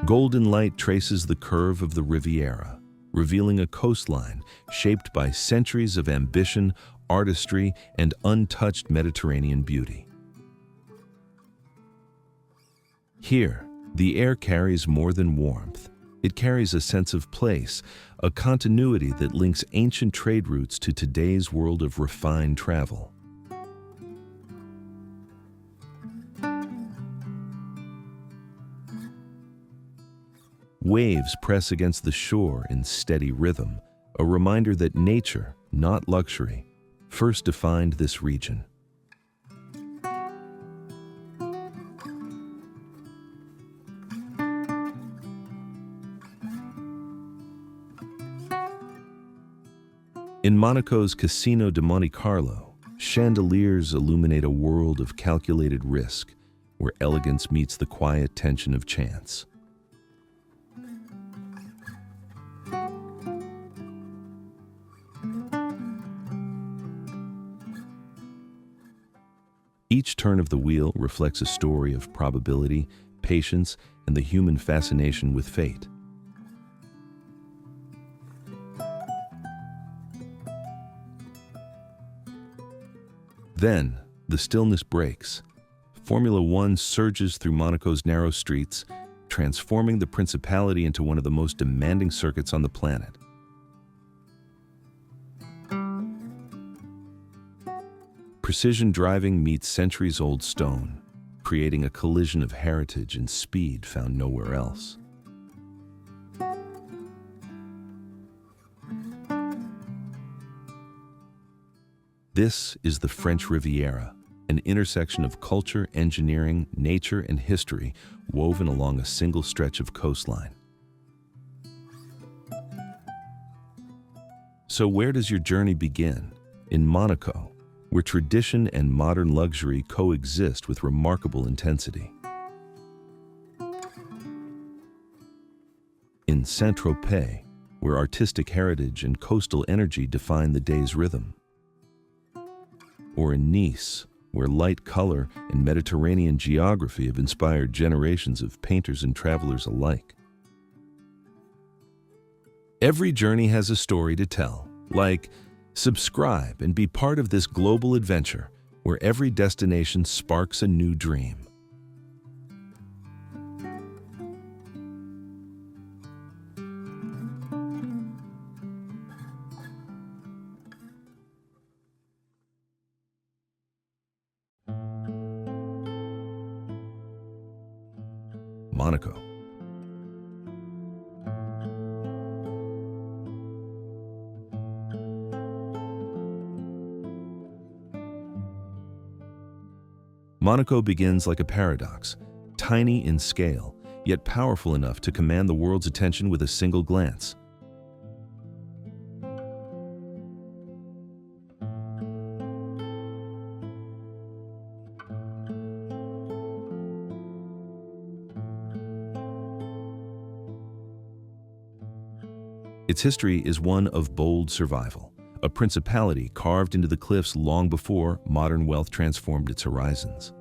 Golden light traces the curve of the Riviera, revealing a coastline shaped by centuries of ambition, artistry, and untouched Mediterranean beauty. Here, the air carries more than warmth. It carries a sense of place, a continuity that links ancient trade routes to today's world of refined travel. Waves press against the shore in steady rhythm, a reminder that nature, not luxury, first defined this region. In Monaco's Casino de Monte Carlo, chandeliers illuminate a world of calculated risk, where elegance meets the quiet tension of chance. Each turn of the wheel reflects a story of probability, patience, and the human fascination with fate. Then, the stillness breaks. Formula One surges through Monaco's narrow streets, transforming the Principality into one of the most demanding circuits on the planet. Precision driving meets centuries-old stone, creating a collision of heritage and speed found nowhere else. This is the French Riviera, an intersection of culture, engineering, nature, and history woven along a single stretch of coastline. So where does your journey begin? In Monaco, where tradition and modern luxury coexist with remarkable intensity. In Saint-Tropez, where artistic heritage and coastal energy define the day's rhythm. Or in Nice, where light color and Mediterranean geography have inspired generations of painters and travelers alike. Every journey has a story to tell, like subscribe and be part of this global adventure where every destination sparks a new dream. Monaco. Monaco begins like a paradox, tiny in scale, yet powerful enough to command the world's attention with a single glance. Its history is one of bold survival, a principality carved into the cliffs long before modern wealth transformed its horizons.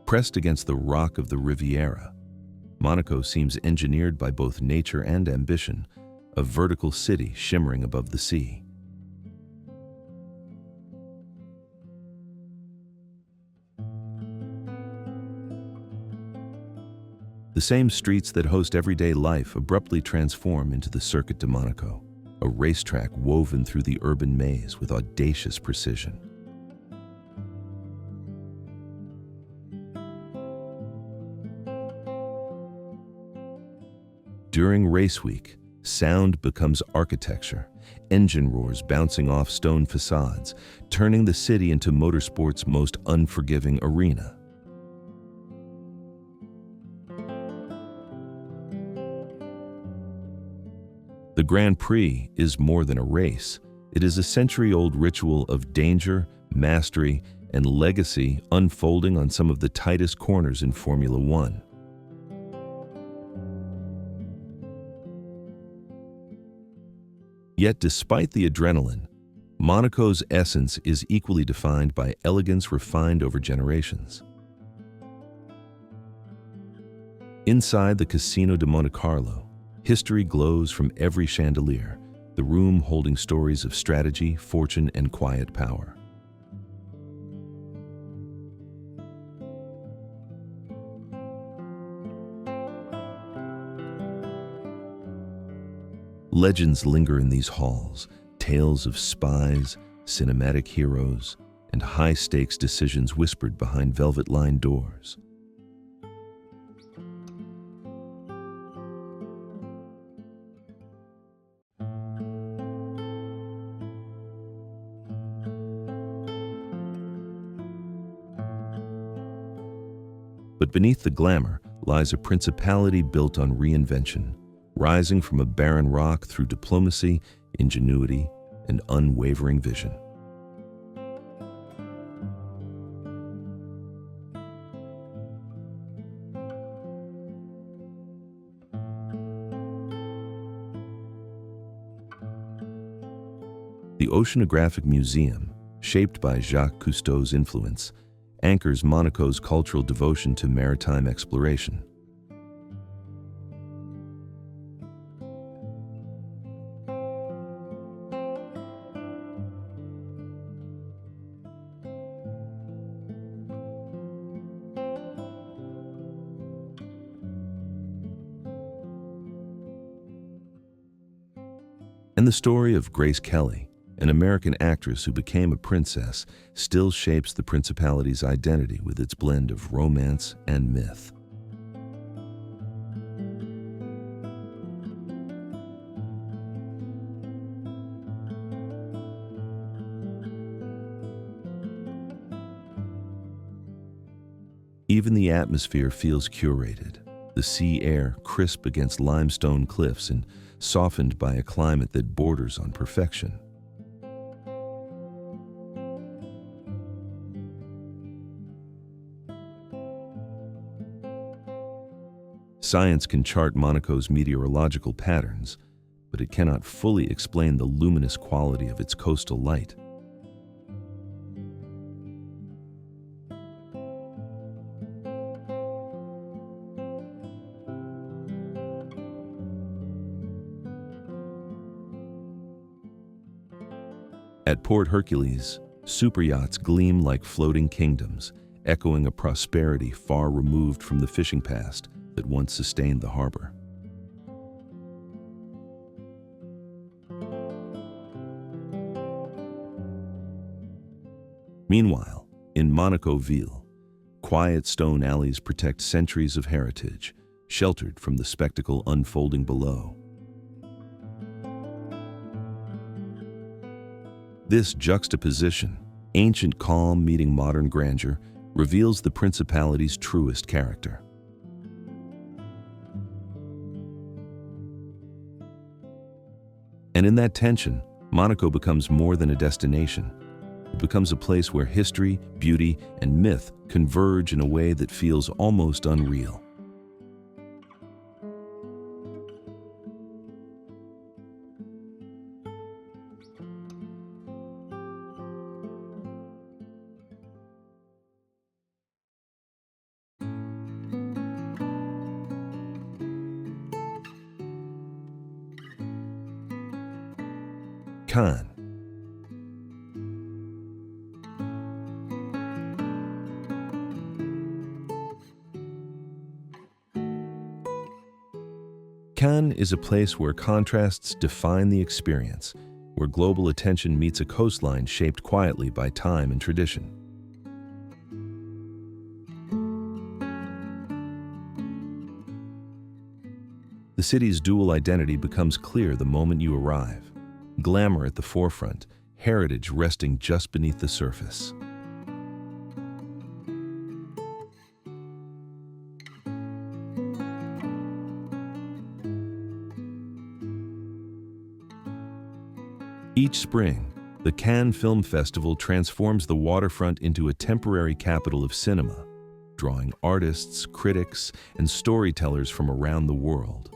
Pressed against the rock of the Riviera, Monaco seems engineered by both nature and ambition, a vertical city shimmering above the sea. The same streets that host everyday life abruptly transform into the Circuit de Monaco, a racetrack woven through the urban maze with audacious precision. During race week, sound becomes architecture, engine roars bouncing off stone facades, turning the city into motorsport's most unforgiving arena. The Grand Prix is more than a race. It is a century-old ritual of danger, mastery, and legacy unfolding on some of the tightest corners in Formula One. Yet despite the adrenaline, Monaco's essence is equally defined by elegance refined over generations. Inside the Casino de Monte Carlo, history glows from every chandelier, the room holding stories of strategy, fortune, and quiet power. Legends linger in these halls, tales of spies, cinematic heroes, and high-stakes decisions whispered behind velvet-lined doors. But beneath the glamour lies a principality built on reinvention, rising from a barren rock through diplomacy, ingenuity, and unwavering vision. The Oceanographic Museum, shaped by Jacques Cousteau's influence, anchors Monaco's cultural devotion to maritime exploration. And the story of Grace Kelly, an American actress who became a princess, still shapes the principality's identity with its blend of romance and myth. Even the atmosphere feels curated, the sea air crisp against limestone cliffs and softened by a climate that borders on perfection. Science can chart Monaco's meteorological patterns, but it cannot fully explain the luminous quality of its coastal light. At Port Hercules, superyachts gleam like floating kingdoms, echoing a prosperity far removed from the fishing past that once sustained the harbor. Meanwhile, in Monaco Ville, quiet stone alleys protect centuries of heritage, sheltered from the spectacle unfolding below. This juxtaposition, ancient calm meeting modern grandeur, reveals the principality's truest character. And in that tension, Monaco becomes more than a destination. It becomes a place where history, beauty, and myth converge in a way that feels almost unreal. Cannes. Cannes is a place where contrasts define the experience, where global attention meets a coastline shaped quietly by time and tradition. The city's dual identity becomes clear the moment you arrive. Glamour at the forefront, heritage resting just beneath the surface. Each spring, the Cannes Film Festival transforms the waterfront into a temporary capital of cinema, drawing artists, critics, and storytellers from around the world.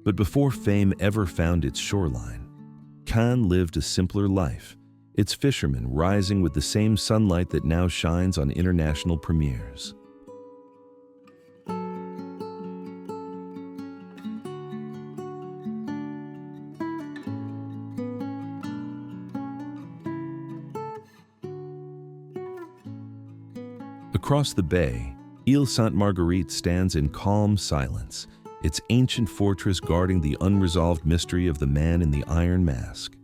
But before fame ever found its shoreline, Cannes lived a simpler life, its fishermen rising with the same sunlight that now shines on international premieres. Across the bay, Ile Sainte-Marguerite stands in calm silence, its ancient fortress guarding the unresolved mystery of the man in the iron mask.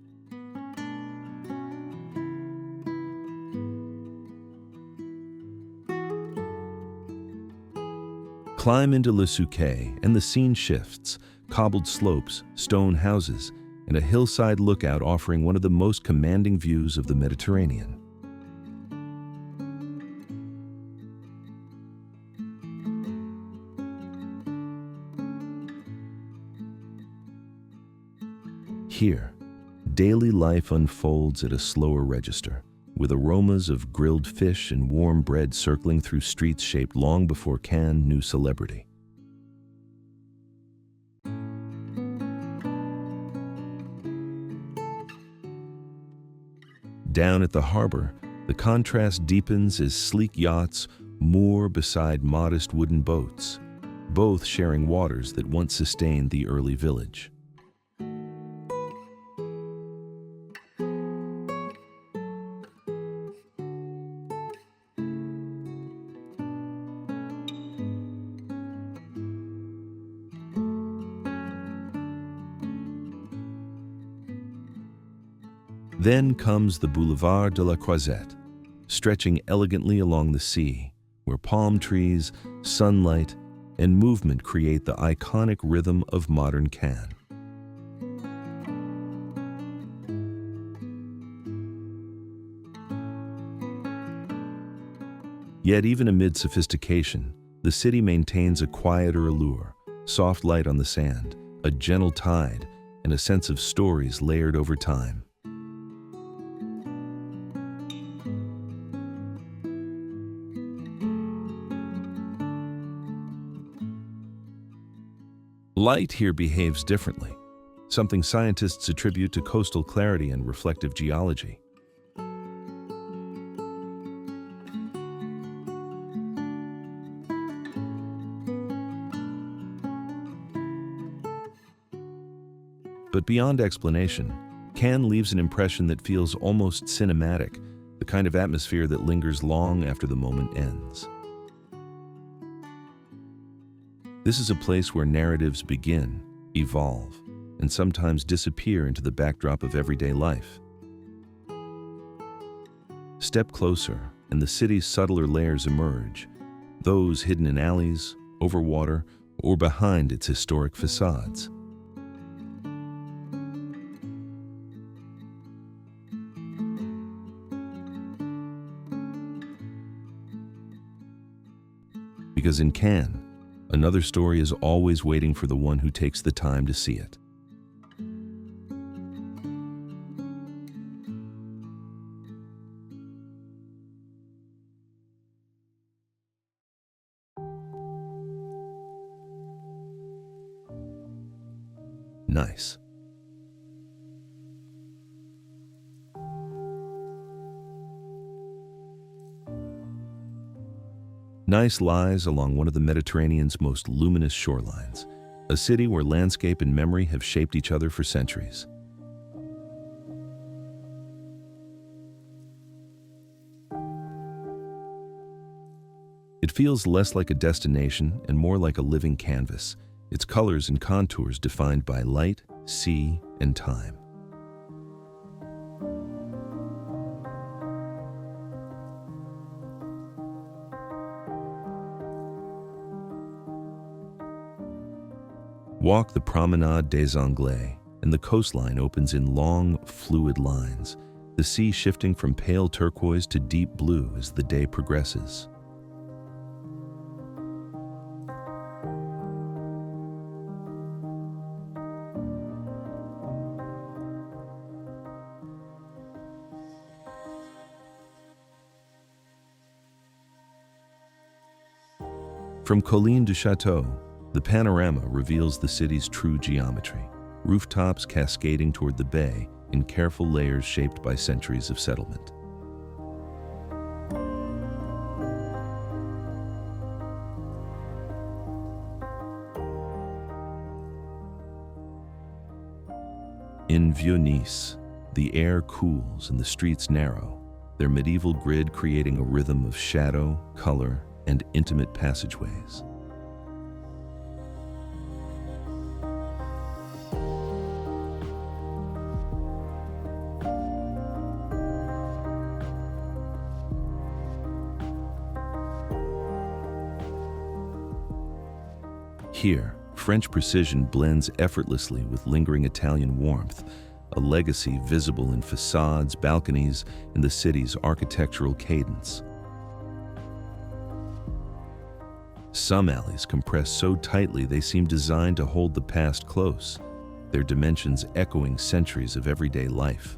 Climb into Le Souquet and the scene shifts, cobbled slopes, stone houses, and a hillside lookout offering one of the most commanding views of the Mediterranean. Here, daily life unfolds at a slower register, with aromas of grilled fish and warm bread circling through streets shaped long before Cannes knew celebrity. Down at the harbor, the contrast deepens as sleek yachts moor beside modest wooden boats, both sharing waters that once sustained the early village. Then comes the Boulevard de la Croisette, stretching elegantly along the sea, where palm trees, sunlight, and movement create the iconic rhythm of modern Cannes. Yet even amid sophistication, the city maintains a quieter allure, soft light on the sand, a gentle tide, and a sense of stories layered over time. Light here behaves differently, something scientists attribute to coastal clarity and reflective geology. But beyond explanation, Cannes leaves an impression that feels almost cinematic, the kind of atmosphere that lingers long after the moment ends. This is a place where narratives begin, evolve, and sometimes disappear into the backdrop of everyday life. Step closer, and the city's subtler layers emerge, those hidden in alleys, over water, or behind its historic facades. Because in Cannes, another story is always waiting for the one who takes the time to see it. Nice. Nice lies along one of the Mediterranean's most luminous shorelines, a city where landscape and memory have shaped each other for centuries. It feels less like a destination and more like a living canvas, its colors and contours defined by light, sea, and time. Walk the Promenade des Anglais, and the coastline opens in long, fluid lines, the sea shifting from pale turquoise to deep blue as the day progresses. From Colline du Château, The panorama reveals the city's true geometry, rooftops cascading toward the bay in careful layers shaped by centuries of settlement. In Vieux-Nice, the air cools and the streets narrow, their medieval grid creating a rhythm of shadow, color, and intimate passageways. Here, French precision blends effortlessly with lingering Italian warmth, a legacy visible in facades, balconies, and the city's architectural cadence. Some alleys compress so tightly they seem designed to hold the past close, their dimensions echoing centuries of everyday life.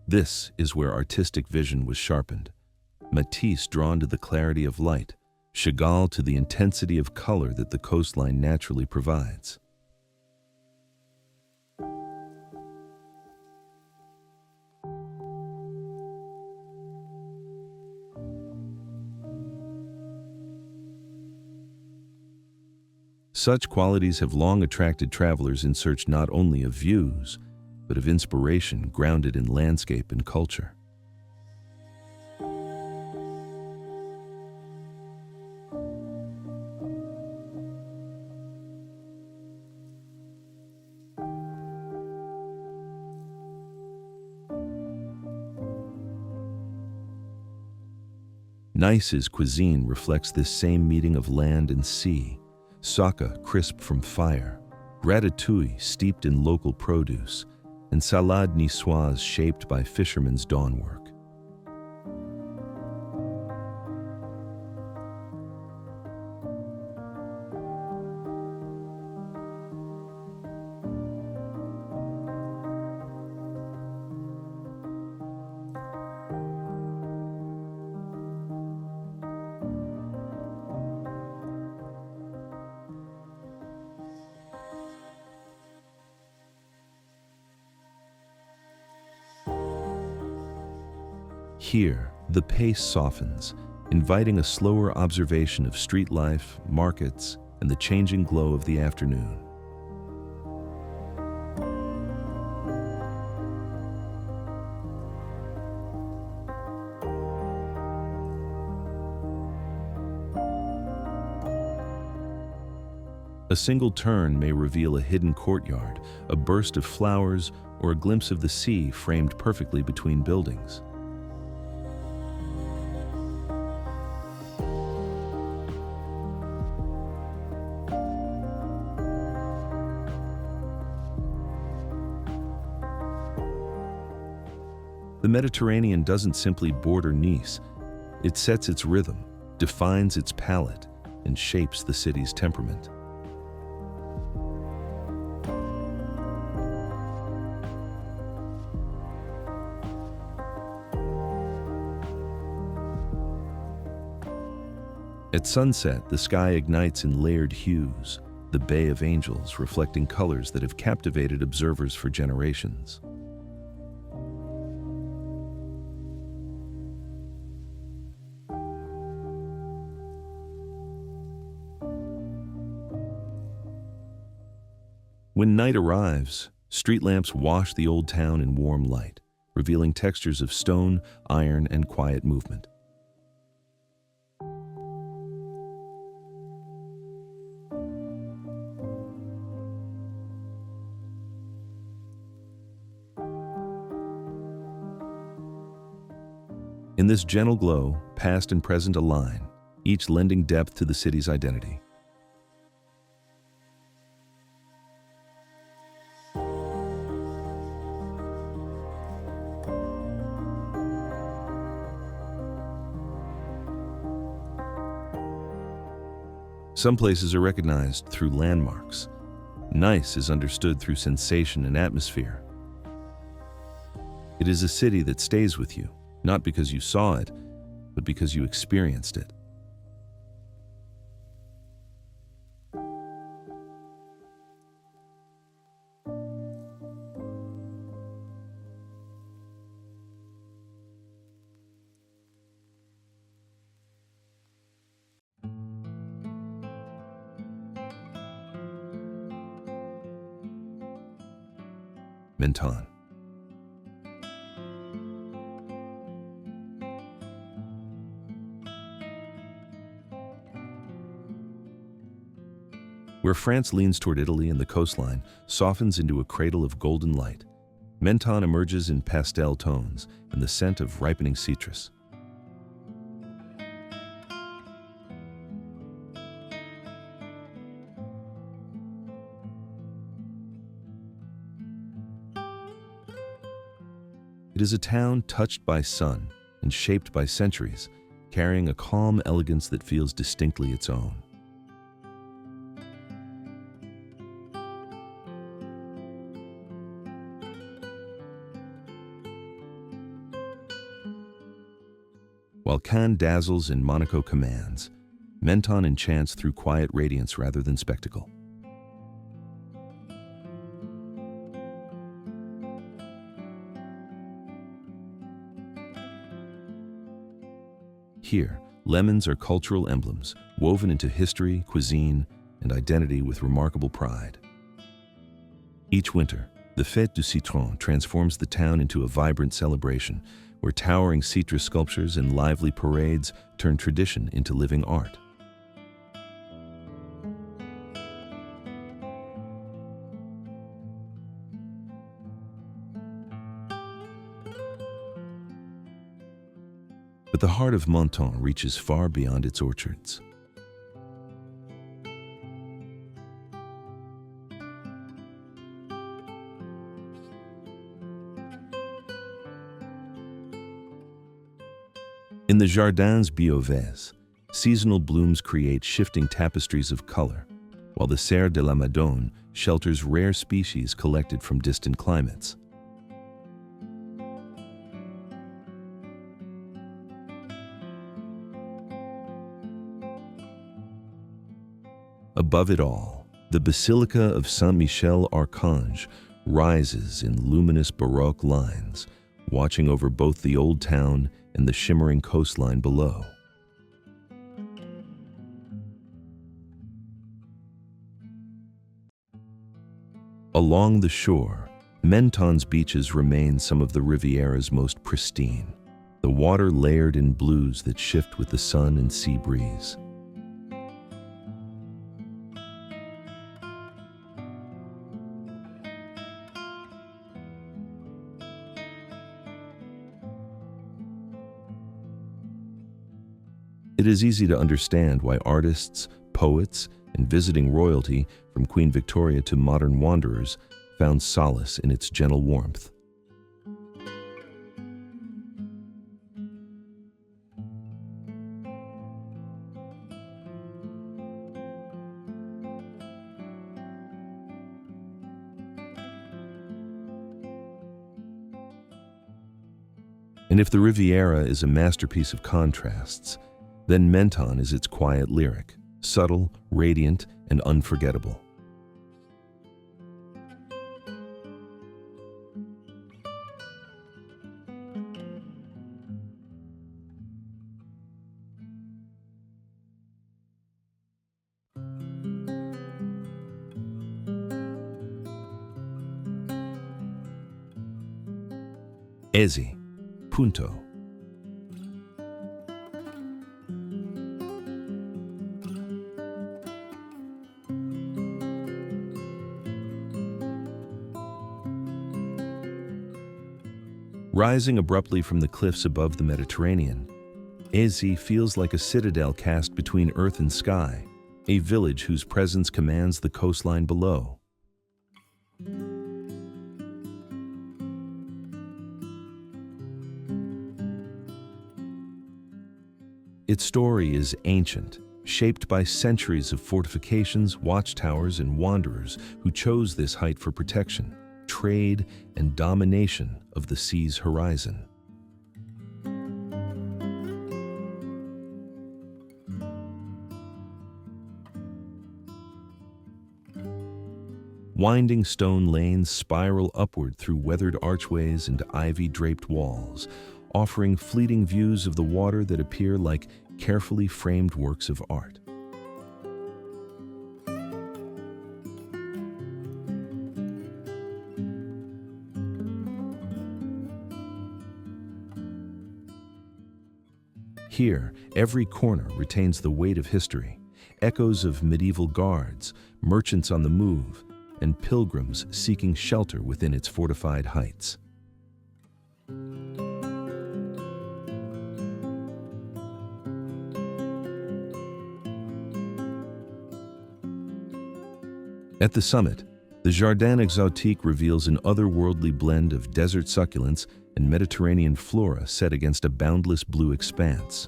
This is where artistic vision was sharpened. Matisse drawn to the clarity of light, Chagall to the intensity of color that the coastline naturally provides. Such qualities have long attracted travelers in search not only of views, but of inspiration grounded in landscape and culture. Nice's cuisine reflects this same meeting of land and sea, saka crisp from fire, ratatouille steeped in local produce, and salade niçoise shaped by fishermen's dawnwork. Here, the pace softens, inviting a slower observation of street life, markets, and the changing glow of the afternoon. A single turn may reveal a hidden courtyard, a burst of flowers, or a glimpse of the sea framed perfectly between buildings. The Mediterranean doesn't simply border Nice, it sets its rhythm, defines its palette, and shapes the city's temperament. At sunset, the sky ignites in layered hues, the Bay of Angels reflecting colors that have captivated observers for generations. When night arrives, street lamps wash the old town in warm light, revealing textures of stone, iron, and quiet movement. In this gentle glow, past and present align, each lending depth to the city's identity. Some places are recognized through landmarks. Nice is understood through sensation and atmosphere. It is a city that stays with you, not because you saw it, but because you experienced it. Menton. Where France leans toward Italy and the coastline softens into a cradle of golden light, Menton emerges in pastel tones and the scent of ripening citrus. It is a town touched by sun and shaped by centuries, carrying a calm elegance that feels distinctly its own. While Cannes dazzles and Monaco commands, Menton enchants through quiet radiance rather than spectacle. Here, lemons are cultural emblems, woven into history, cuisine, and identity with remarkable pride. Each winter, the Fête du Citron transforms the town into a vibrant celebration, where towering citrus sculptures and lively parades turn tradition into living art. But the heart of Menton reaches far beyond its orchards. In the Jardins Beauvais, seasonal blooms create shifting tapestries of color, while the Serre de la Madone shelters rare species collected from distant climates. Above it all, the Basilica of Saint-Michel-Archange rises in luminous Baroque lines, watching over both the old town and the shimmering coastline below. Along the shore, Menton's beaches remain some of the Riviera's most pristine, the water layered in blues that shift with the sun and sea breeze. It is easy to understand why artists, poets, and visiting royalty, from Queen Victoria to modern wanderers, found solace in its gentle warmth. And if the Riviera is a masterpiece of contrasts, then Menton is its quiet lyric, subtle, radiant, and unforgettable. Ezi, Punto. Rising abruptly from the cliffs above the Mediterranean, Ezi feels like a citadel cast between earth and sky, a village whose presence commands the coastline below. Its story is ancient, shaped by centuries of fortifications, watchtowers, and wanderers who chose this height for protection, trade, and domination of the sea's horizon. Winding stone lanes spiral upward through weathered archways and ivy-draped walls, offering fleeting views of the water that appear like carefully framed works of art. Here, every corner retains the weight of history, echoes of medieval guards, merchants on the move, and pilgrims seeking shelter within its fortified heights. At the summit, the Jardin Exotique reveals an otherworldly blend of desert succulents and Mediterranean flora set against a boundless blue expanse.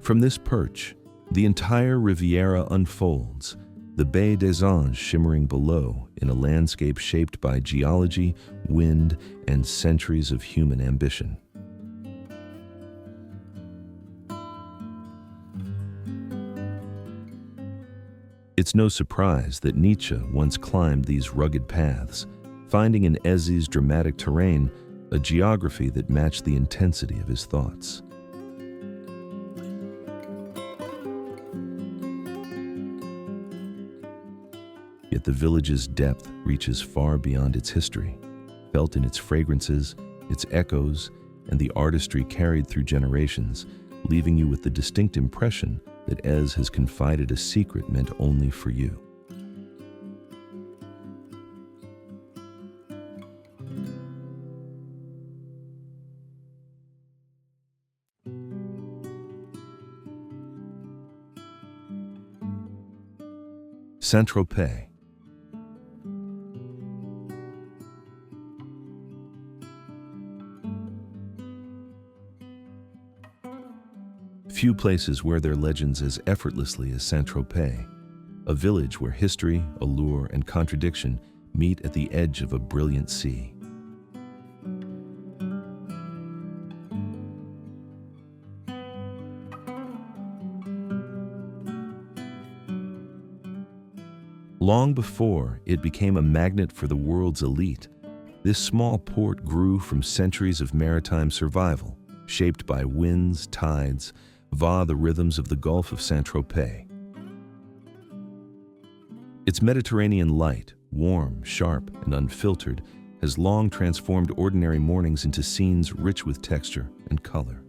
From this perch, the entire Riviera unfolds, the Baie des Anges shimmering below in a landscape shaped by geology, wind, and centuries of human ambition. It's no surprise that Nietzsche once climbed these rugged paths, finding in Ezi's dramatic terrain a geography that matched the intensity of his thoughts. Yet the village's depth reaches far beyond its history, felt in its fragrances, its echoes, and the artistry carried through generations, leaving you with the distinct impression that Ez has confided a secret meant only for you. Saint-Tropez. Few places wear their legends as effortlessly as Saint-Tropez, a village where history, allure, and contradiction meet at the edge of a brilliant sea. Long before it became a magnet for the world's elite, this small port grew from centuries of maritime survival, shaped by winds, tides, the rhythms of the Gulf of Saint-Tropez. Its Mediterranean light, warm, sharp, and unfiltered, has long transformed ordinary mornings into scenes rich with texture and color.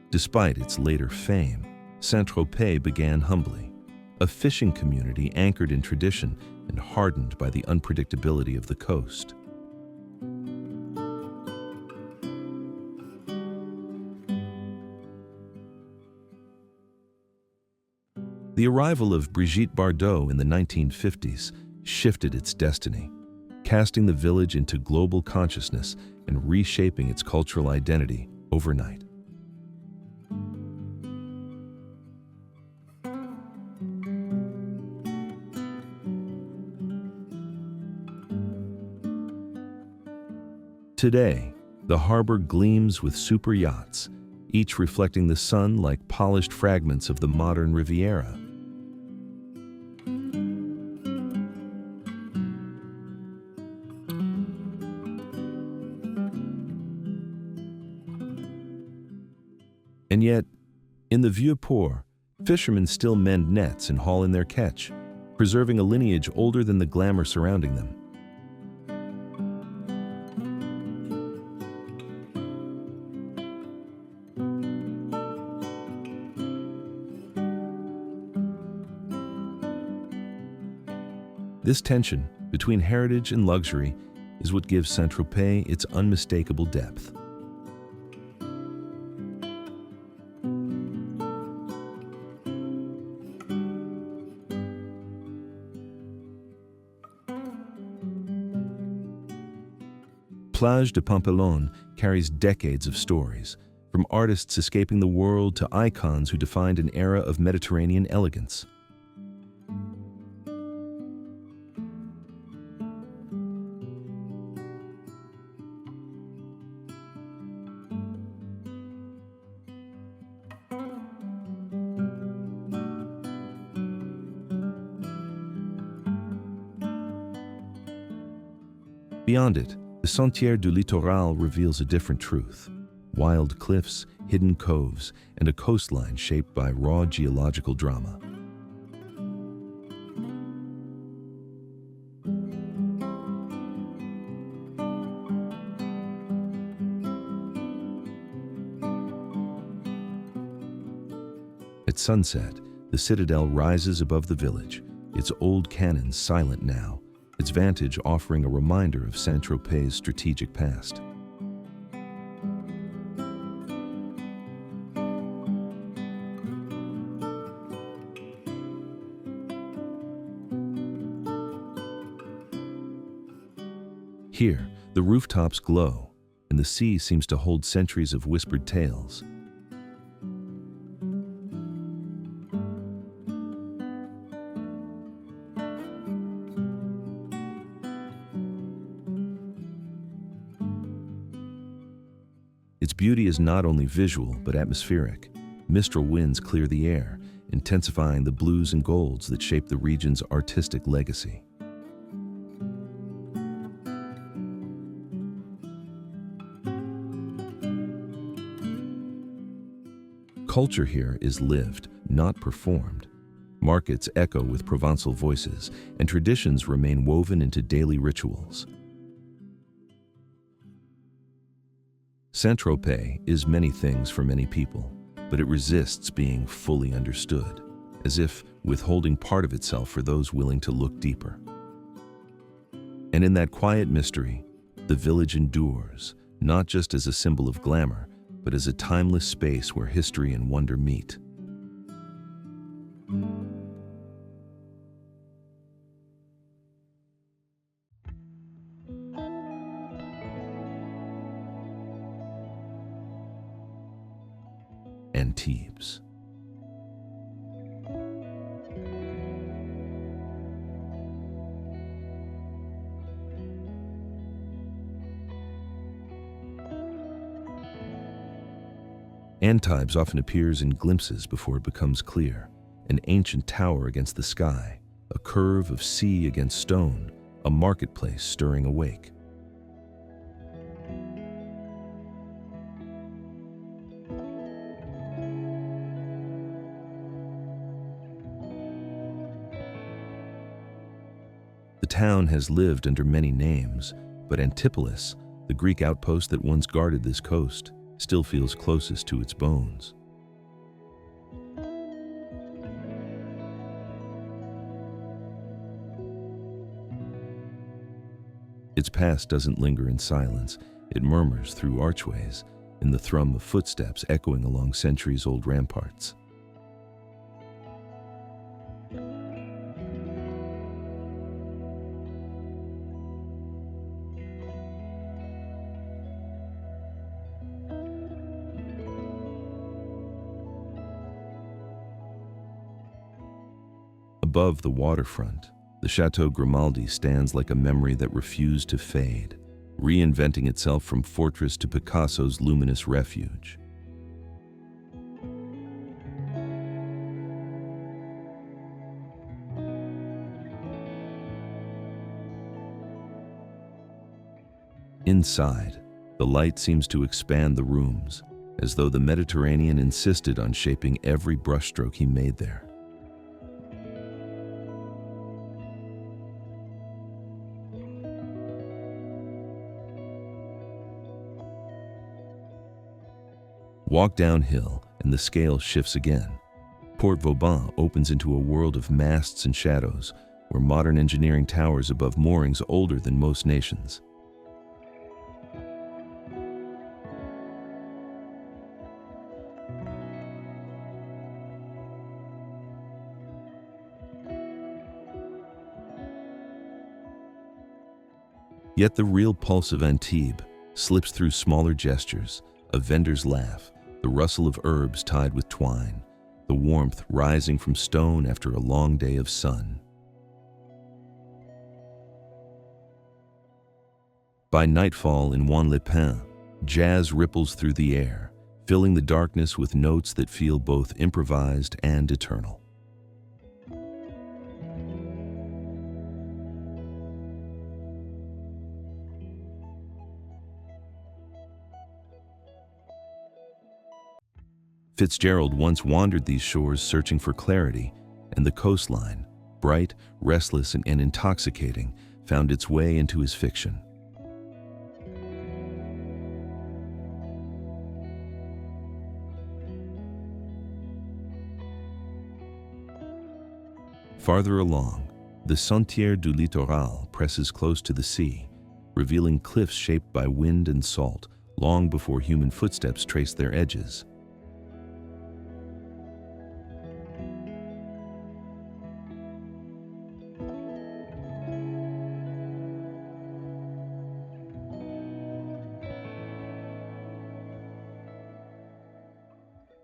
Despite its later fame, Saint-Tropez began humbly, a fishing community anchored in tradition and hardened by the unpredictability of the coast. The arrival of Brigitte Bardot in the 1950s shifted its destiny, casting the village into global consciousness and reshaping its cultural identity overnight. Today, the harbor gleams with super yachts, each reflecting the sun like polished fragments of the modern Riviera. And yet, in the Vieux-Port, fishermen still mend nets and haul in their catch, preserving a lineage older than the glamour surrounding them. This tension between heritage and luxury is what gives Saint-Tropez its unmistakable depth. Plage de Pampelonne carries decades of stories, from artists escaping the world to icons who defined an era of Mediterranean elegance. Beyond it, the Sentier du Littoral reveals a different truth: wild cliffs, hidden coves, and a coastline shaped by raw geological drama. At sunset, the citadel rises above the village, its old cannons silent now, its vantage offering a reminder of Saint-Tropez's strategic past. Here, the rooftops glow, and the sea seems to hold centuries of whispered tales. Its beauty is not only visual, but atmospheric. Mistral winds clear the air, intensifying the blues and golds that shape the region's artistic legacy. Culture here is lived, not performed. Markets echo with Provençal voices, and traditions remain woven into daily rituals. Saint-Tropez is many things for many people, but it resists being fully understood, as if withholding part of itself for those willing to look deeper. And in that quiet mystery, the village endures, not just as a symbol of glamour, but as a timeless space where history and wonder meet. Antibes. Antibes often appears in glimpses before it becomes clear: an ancient tower against the sky, a curve of sea against stone, a marketplace stirring a wake. The town has lived under many names, but Antipolis, the Greek outpost that once guarded this coast, still feels closest to its bones. Its past doesn't linger in silence. It murmurs through archways, in the thrum of footsteps echoing along centuries-old ramparts. Above the waterfront, the Chateau Grimaldi stands like a memory that refused to fade, reinventing itself from fortress to Picasso's luminous refuge. Inside, the light seems to expand the rooms, as though the Mediterranean insisted on shaping every brushstroke he made there. Walk downhill, and the scale shifts again. Port Vauban opens into a world of masts and shadows, where modern engineering towers above moorings older than most nations. Yet the real pulse of Antibes slips through smaller gestures, a vendor's laugh, the rustle of herbs tied with twine, the warmth rising from stone after a long day of sun. By nightfall in Juan-les-Pins, jazz ripples through the air, filling the darkness with notes that feel both improvised and eternal. Fitzgerald once wandered these shores searching for clarity, and the coastline, bright, restless, and intoxicating, found its way into his fiction. Farther along, the Sentier du Littoral presses close to the sea, revealing cliffs shaped by wind and salt long before human footsteps traced their edges.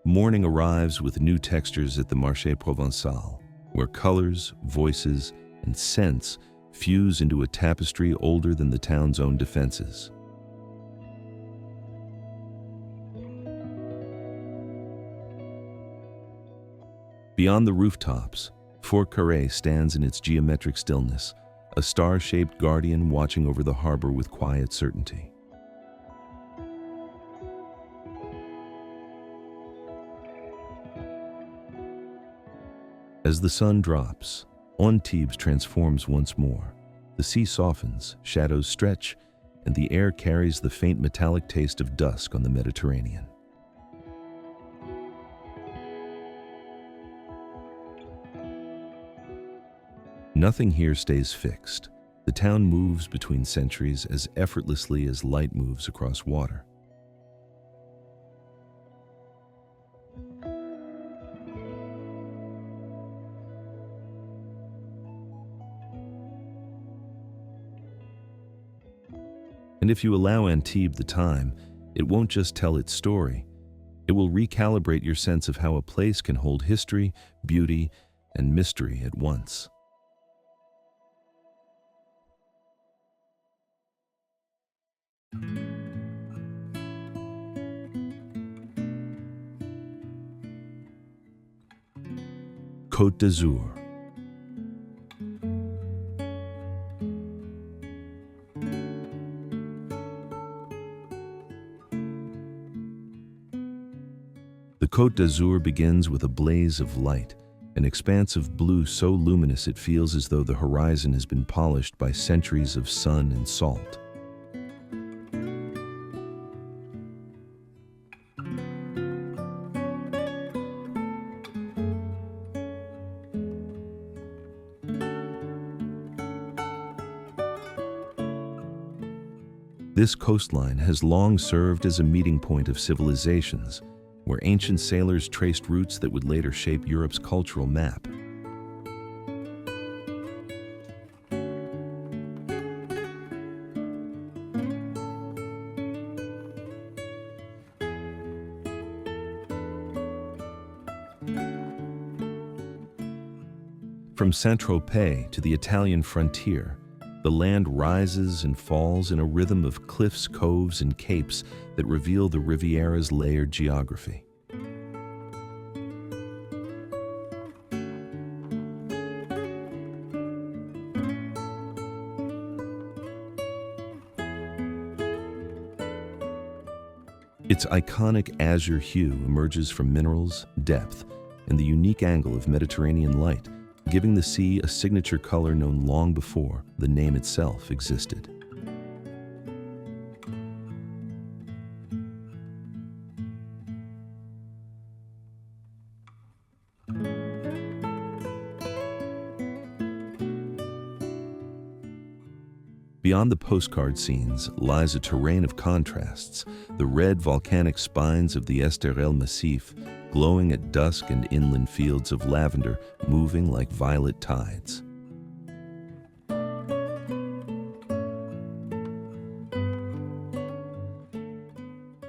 Morning arrives with new textures at the Marché Provençal, where colors, voices, and scents fuse into a tapestry older than the town's own defenses. Beyond the rooftops, Fort Carré stands in its geometric stillness, a star-shaped guardian watching over the harbor with quiet certainty. As the sun drops, Antibes transforms once more. The sea softens, shadows stretch, and the air carries the faint metallic taste of dusk on the Mediterranean. Nothing here stays fixed. The town moves between centuries as effortlessly as light moves across water. And if you allow Antibes the time, it won't just tell its story. It will recalibrate your sense of how a place can hold history, beauty, and mystery at once. Côte d'Azur. The Côte d'Azur begins with a blaze of light, an expanse of blue so luminous it feels as though the horizon has been polished by centuries of sun and salt. This coastline has long served as a meeting point of civilizations, where ancient sailors traced routes that would later shape Europe's cultural map. From Saint-Tropez to the Italian frontier, the land rises and falls in a rhythm of cliffs, coves, and capes that reveal the Riviera's layered geography. Its iconic azure hue emerges from minerals, depth, and the unique angle of Mediterranean light, giving the sea a signature color known long before the name itself existed. Beyond the postcard scenes lies a terrain of contrasts, the red volcanic spines of the Esterel Massif, glowing at dusk, and inland fields of lavender moving like violet tides.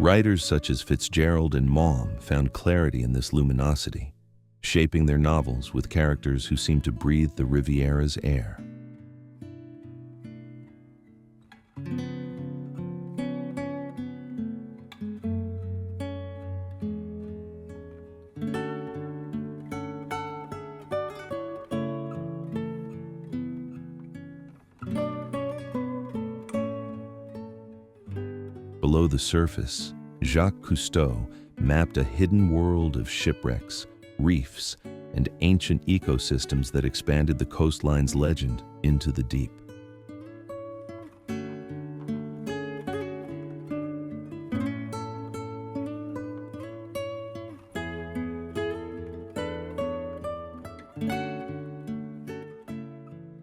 Writers such as Fitzgerald and Maugham found clarity in this luminosity, shaping their novels with characters who seem to breathe the Riviera's air. Below the surface, Jacques Cousteau mapped a hidden world of shipwrecks, reefs, and ancient ecosystems that expanded the coastline's legend into the deep.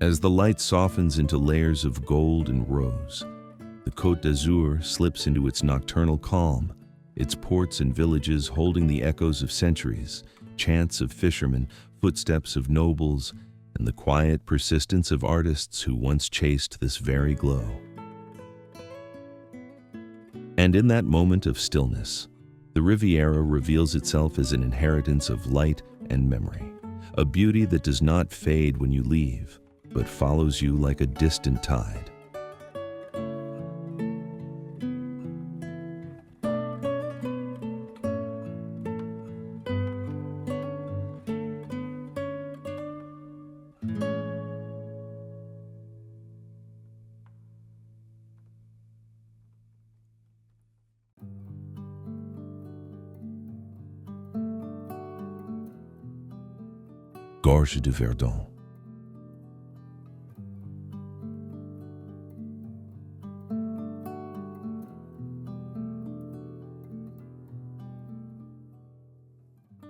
As the light softens into layers of gold and rose, the Côte d'Azur slips into its nocturnal calm, its ports and villages holding the echoes of centuries, chants of fishermen, footsteps of nobles, and the quiet persistence of artists who once chased this very glow. And in that moment of stillness, the Riviera reveals itself as an inheritance of light and memory, a beauty that does not fade when you leave, but follows you like a distant tide. Gorge de Verdun.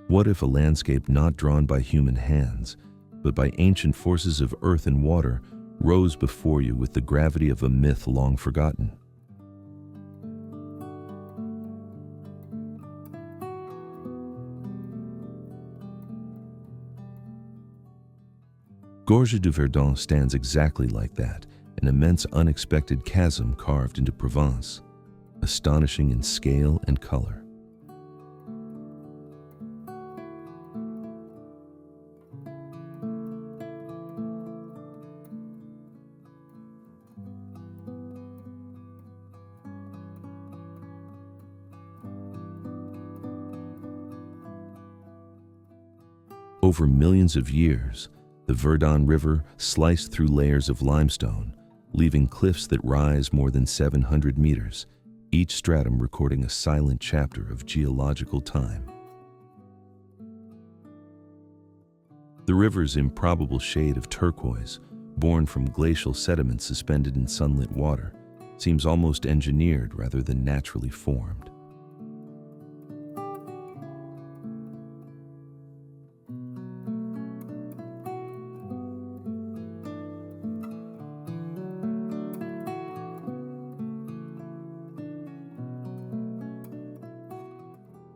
What if a landscape not drawn by human hands, but by ancient forces of earth and water, rose before you with the gravity of a myth long forgotten? Gorge de Verdun stands exactly like that, an immense unexpected chasm carved into Provence, astonishing in scale and color. Over millions of years, the Verdun River sliced through layers of limestone, leaving cliffs that rise more than 700 meters, each stratum recording a silent chapter of geological time. The river's improbable shade of turquoise, born from glacial sediments suspended in sunlit water, seems almost engineered rather than naturally formed.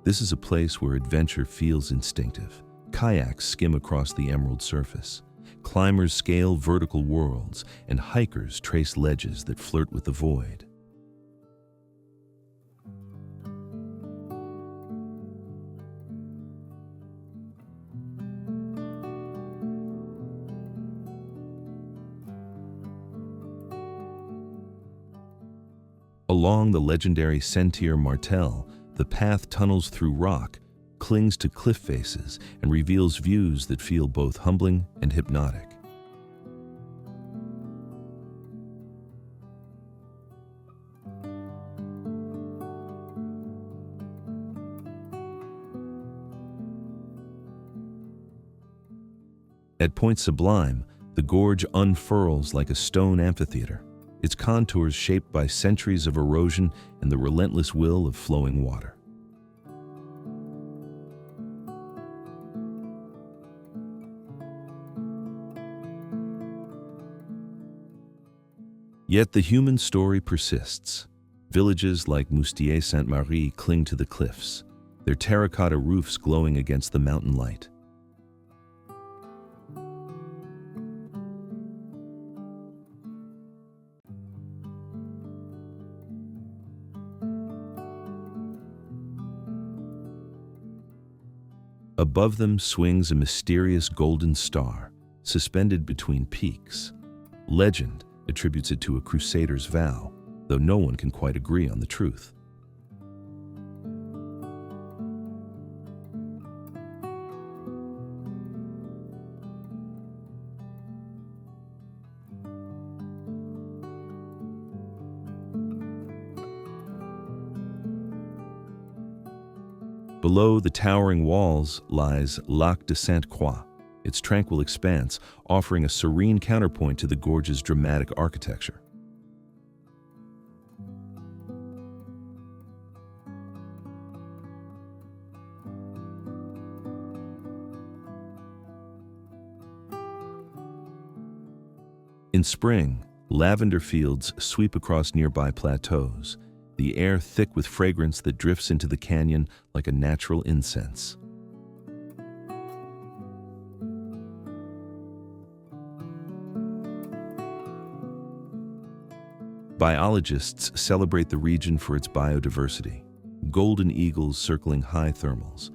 This is a place where adventure feels instinctive. Kayaks skim across the emerald surface. Climbers scale vertical worlds, and hikers trace ledges that flirt with the void. Along the legendary Sentier Martel, the path tunnels through rock, clings to cliff faces, and reveals views that feel both humbling and hypnotic. At Point Sublime, the gorge unfurls like a stone amphitheater, its contours shaped by centuries of erosion and the relentless will of flowing water. Yet the human story persists. Villages like Moustier-Sainte-Marie cling to the cliffs, their terracotta roofs glowing against the mountain light. Above them swings a mysterious golden star, suspended between peaks. Legend attributes it to a crusader's vow, though no one can quite agree on the truth. Below the towering walls lies Lac de Sainte-Croix, its tranquil expanse offering a serene counterpoint to the gorge's dramatic architecture. In spring, lavender fields sweep across nearby plateaus, the air thick with fragrance that drifts into the canyon like a natural incense. Biologists celebrate the region for its biodiversity: golden eagles circling high thermals,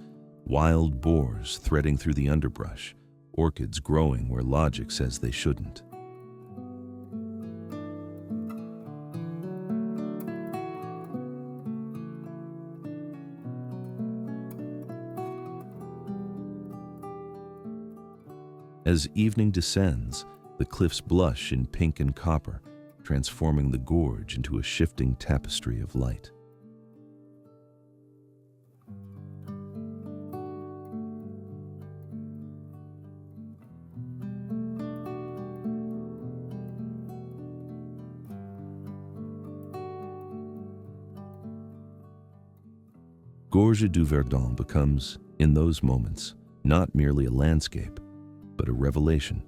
wild boars threading through the underbrush, orchids growing where logic says they shouldn't. As evening descends, the cliffs blush in pink and copper, transforming the gorge into a shifting tapestry of light. Gorge du Verdon becomes, in those moments, not merely a landscape, but a revelation,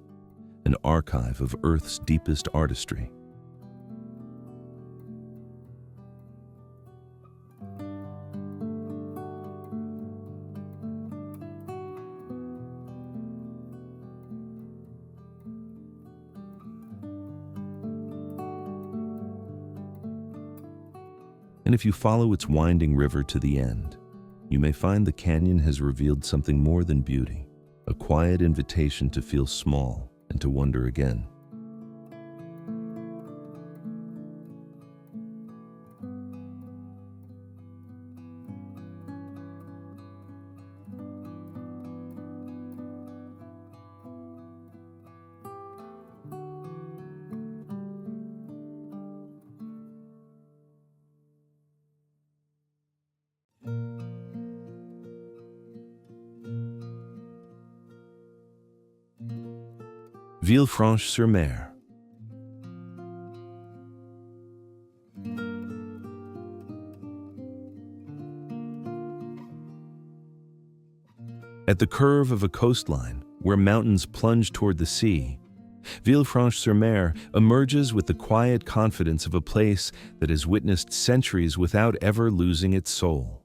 an archive of Earth's deepest artistry. And if you follow its winding river to the end, you may find the canyon has revealed something more than beauty, a quiet invitation to feel small and to wonder again. Villefranche-sur-Mer. At the curve of a coastline, where mountains plunge toward the sea, Villefranche-sur-Mer emerges with the quiet confidence of a place that has witnessed centuries without ever losing its soul.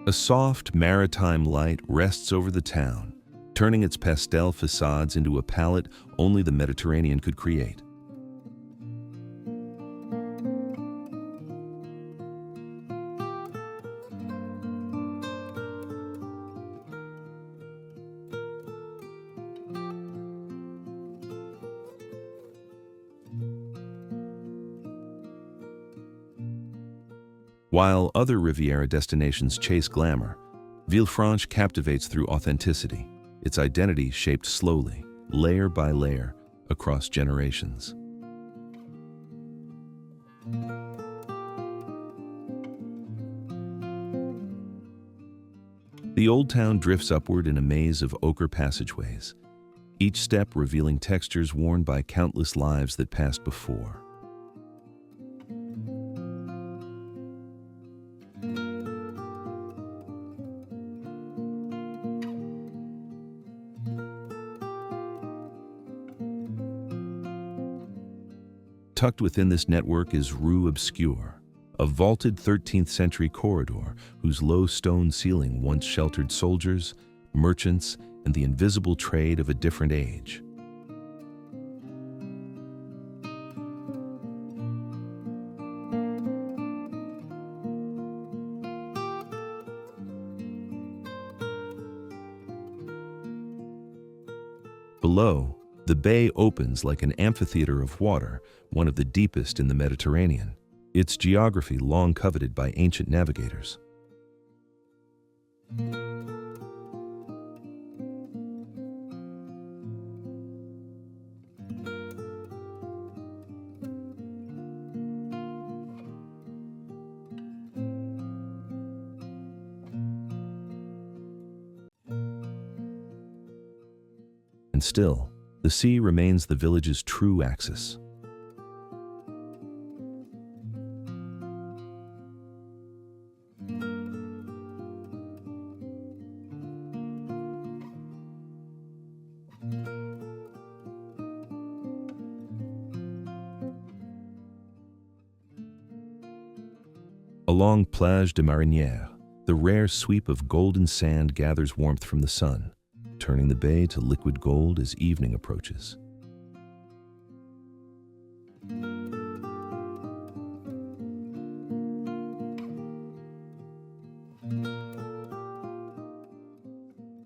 A soft maritime light rests over the town, turning its pastel facades into a palette only the Mediterranean could create. While other Riviera destinations chase glamour, Villefranche captivates through authenticity, its identity shaped slowly, layer by layer, across generations. The old town drifts upward in a maze of ochre passageways, each step revealing textures worn by countless lives that passed before. Tucked within this network is Rue Obscure, a vaulted 13th century corridor whose low stone ceiling once sheltered soldiers, merchants, and the invisible trade of a different age. Below, the bay opens like an amphitheater of water, one of the deepest in the Mediterranean, its geography long coveted by ancient navigators. And still, the sea remains the village's true axis. Along Plage de Marinière, the rare sweep of golden sand gathers warmth from the sun, turning the bay to liquid gold as evening approaches.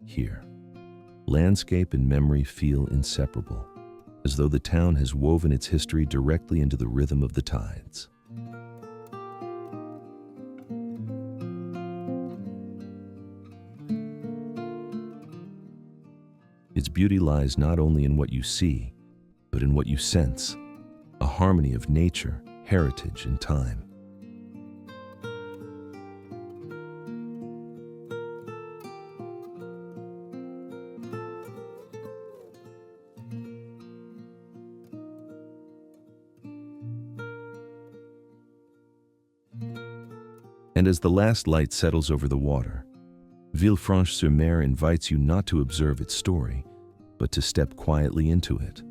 Here, landscape and memory feel inseparable, as though the town has woven its history directly into the rhythm of the tides. Its beauty lies not only in what you see, but in what you sense, a harmony of nature, heritage, and time. And as the last light settles over the water, Villefranche-sur-Mer invites you not to observe its story, but to step quietly into it.